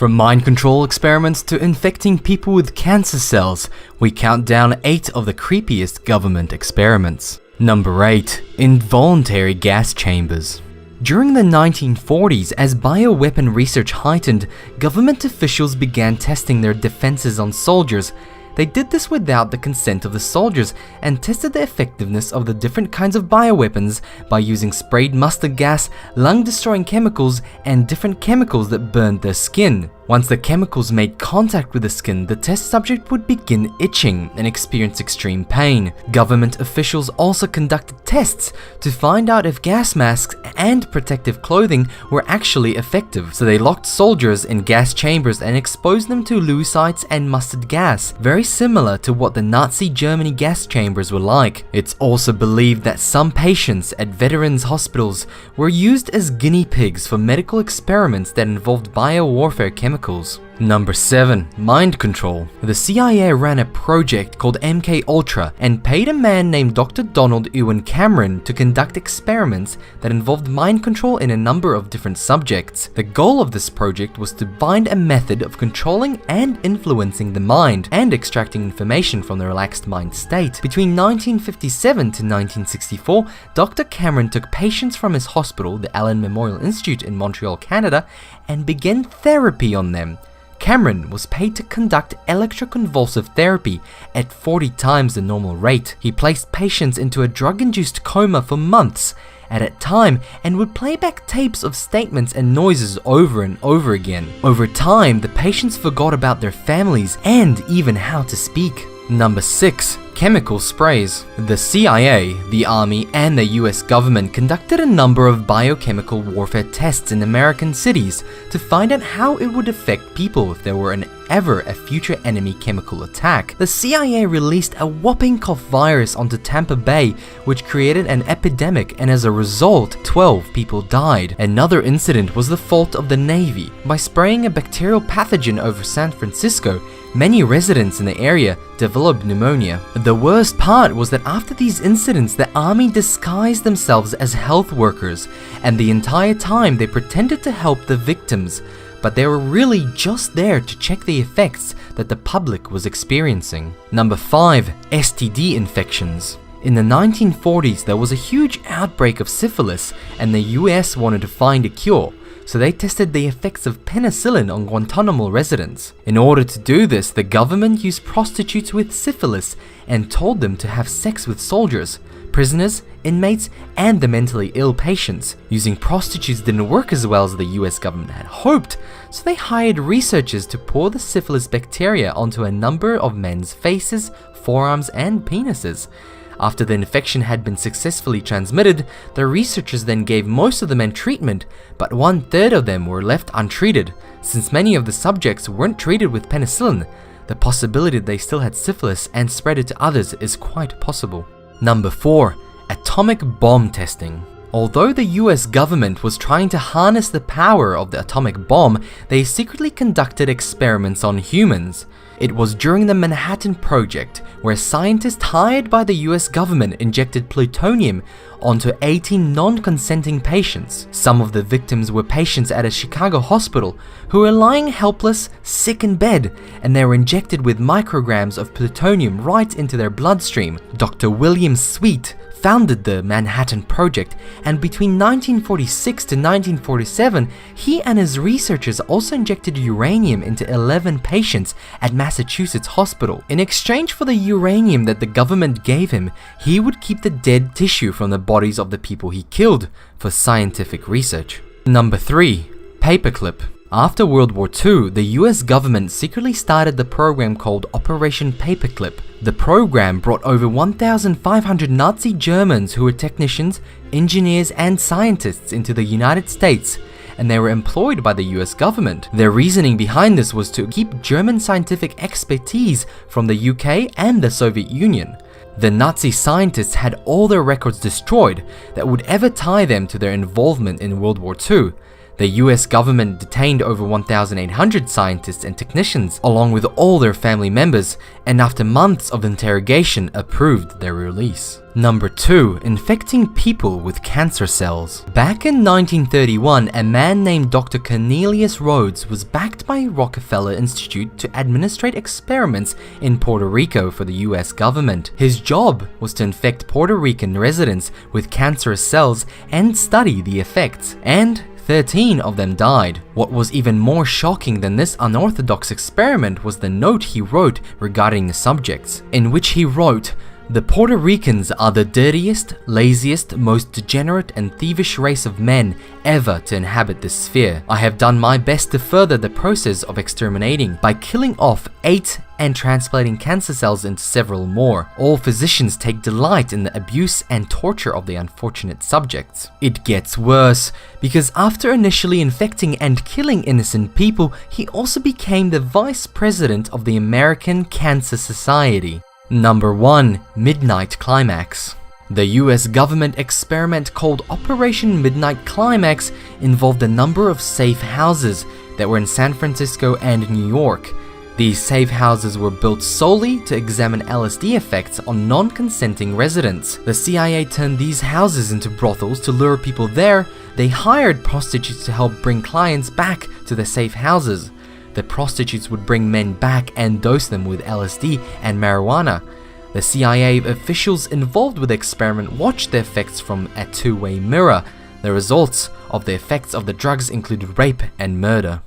From mind control experiments to infecting people with cancer cells, we count down 8 of the creepiest government experiments. Number 8. Involuntary gas chambers. During the 1940s, as bioweapon research heightened, government officials began testing their defenses on soldiers. They did this without the consent of the soldiers and tested the effectiveness of the different kinds of bioweapons by using sprayed mustard gas, lung-destroying chemicals, and different chemicals that burned their skin. Once the chemicals made contact with the skin, the test subject would begin itching and experience extreme pain. Government officials also conducted tests to find out if gas masks and protective clothing were actually effective. So they locked soldiers in gas chambers and exposed them to lucite and mustard gas, very similar to what the Nazi Germany gas chambers were like. It's also believed that some patients at veterans' hospitals were used as guinea pigs for medical experiments that involved biowarfare chemicals. Number 7. Mind control. The CIA ran a project called MK Ultra and paid a man named Dr. Donald Ewan Cameron to conduct experiments that involved mind control in a number of different subjects. The goal of this project was to find a method of controlling and influencing the mind and extracting information from the relaxed mind state. Between 1957 to 1964, Dr. Cameron took patients from his hospital, the Allen Memorial Institute in Montreal, Canada, and began therapy on them. Cameron was paid to conduct electroconvulsive therapy at 40 times the normal rate. He placed patients into a drug-induced coma for months at a time and would play back tapes of statements and noises over and over again. Over time, the patients forgot about their families and even how to speak. Number 6. Chemical sprays. The CIA, the Army, and the US government conducted a number of biochemical warfare tests in American cities to find out how it would affect people if there were ever a future enemy chemical attack. The CIA released a whopping cough virus onto Tampa Bay, which created an epidemic, and as a result, 12 people died. Another incident was the fault of the Navy. By spraying a bacterial pathogen over San Francisco, many residents in the area developed pneumonia. The worst part was that after these incidents, the Army disguised themselves as health workers, and the entire time they pretended to help the victims, but they were really just there to check the effects that the public was experiencing. Number 5. STD infections. In the 1940s, there was a huge outbreak of syphilis, and the US wanted to find a cure. So they tested the effects of penicillin on Guantanamo residents. In order to do this, the government used prostitutes with syphilis and told them to have sex with soldiers, prisoners, inmates, and the mentally ill patients. Using prostitutes didn't work as well as the US government had hoped, so they hired researchers to pour the syphilis bacteria onto a number of men's faces, forearms, and penises. After the infection had been successfully transmitted, the researchers then gave most of the men treatment, but 1/3 of them were left untreated. Since many of the subjects weren't treated with penicillin, the possibility they still had syphilis and spread it to others is quite possible. Number 4. Atomic bomb testing. Although the US government was trying to harness the power of the atomic bomb, they secretly conducted experiments on humans. It was during the Manhattan Project, where scientists hired by the US government injected plutonium onto 18 non-consenting patients. Some of the victims were patients at a Chicago hospital who were lying helpless, sick in bed, and they were injected with micrograms of plutonium right into their bloodstream. Dr. William Sweet founded the Manhattan Project, and between 1946 to 1947, he and his researchers also injected uranium into 11 patients at Massachusetts Hospital. In exchange for the uranium that the government gave him, he would keep the dead tissue from the bodies of the people he killed for scientific research. Number 3. Paperclip. After World War II, the US government secretly started the program called Operation Paperclip. The program brought over 1,500 Nazi Germans who were technicians, engineers, and scientists into the United States, and they were employed by the US government. Their reasoning behind this was to keep German scientific expertise from the UK and the Soviet Union. The Nazi scientists had all their records destroyed that would ever tie them to their involvement in World War II. The US government detained over 1,800 scientists and technicians along with all their family members, and after months of interrogation approved their release. Number 2. Infecting people with cancer cells. Back in 1931, a man named Dr. Cornelius Rhodes was backed by Rockefeller Institute to administrate experiments in Puerto Rico for the US government. His job was to infect Puerto Rican residents with cancerous cells and study the effects, and 13 of them died. What was even more shocking than this unorthodox experiment was the note he wrote regarding the subjects, in which he wrote, "The Puerto Ricans are the dirtiest, laziest, most degenerate and thievish race of men ever to inhabit this sphere. I have done my best to further the process of exterminating by killing off 8 and transplanting cancer cells into several more. All physicians take delight in the abuse and torture of the unfortunate subjects." It gets worse, because after initially infecting and killing innocent people, he also became the vice president of the American Cancer Society. Number 1. Midnight Climax. The US government experiment called Operation Midnight Climax involved a number of safe houses that were in San Francisco and New York. These safe houses were built solely to examine LSD effects on non-consenting residents. The CIA turned these houses into brothels to lure people there. They hired prostitutes to help bring clients back to the safe houses. The prostitutes would bring men back and dose them with LSD and marijuana. The CIA officials involved with the experiment watched the effects from a two-way mirror. The results of the effects of the drugs included rape and murder.